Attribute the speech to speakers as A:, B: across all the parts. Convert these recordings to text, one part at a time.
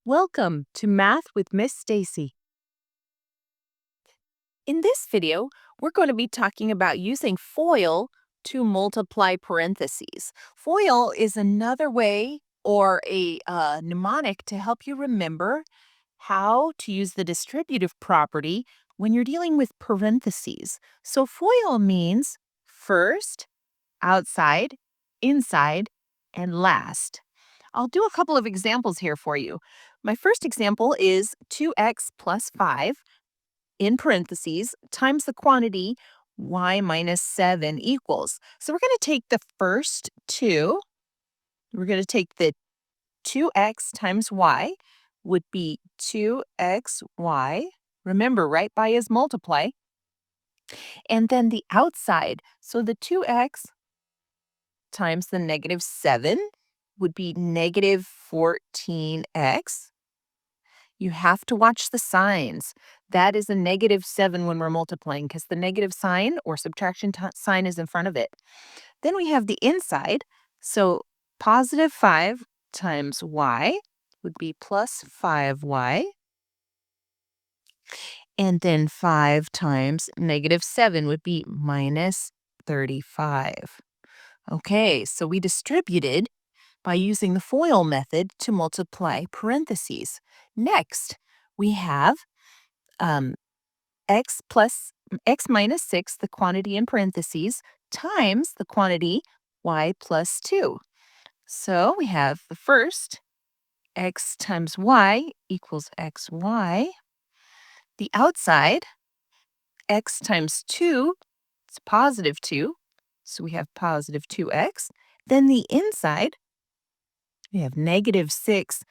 A: Welcome to Math with Miss Stacy. In this video, we're going to be talking about using FOIL to multiply parentheses. FOIL is another way or a mnemonic to help you remember how to use the distributive property when you're dealing with parentheses. So FOIL means first, outside, inside, and last. I'll do a couple of examples here for you. My first example is 2x plus 5 in parentheses times the quantity y minus 7 equals. So we're going to take the first 2. We're going to take the 2x times y would be 2xy. Remember, right by is multiply. And then the outside, so the 2x times the negative 7 would be negative 14x. You have to watch the signs. That is a negative 7 when we're multiplying because the negative sign or subtraction sign is in front of it. Then we have the inside. So positive 5 times y would be plus 5y. And then 5 times negative 7 would be minus 35. Okay, so we distributed by using the FOIL method to multiply parentheses. Next, we have x minus 6, the quantity in parentheses, times the quantity y plus 2. So we have the first, x times y equals xy. The outside, x times 2, it's positive 2, so we have positive 2x. Then the inside, we have negative 6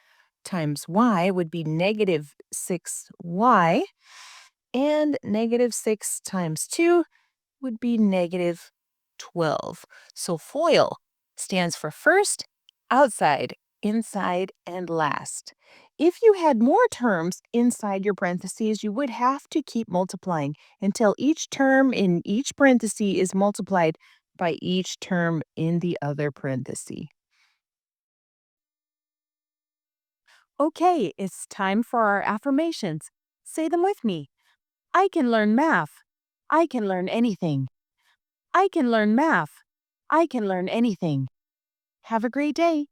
A: times y would be negative 6y. And negative 6 times 2 would be negative 12. So FOIL stands for first, outside, inside, and last. If you had more terms inside your parentheses, you would have to keep multiplying until each term in each parenthesis is multiplied by each term in the other parenthesis. Okay, it's time for our affirmations. Say them with me. I can learn math. I can learn anything. I can learn math. I can learn anything. Have a great day.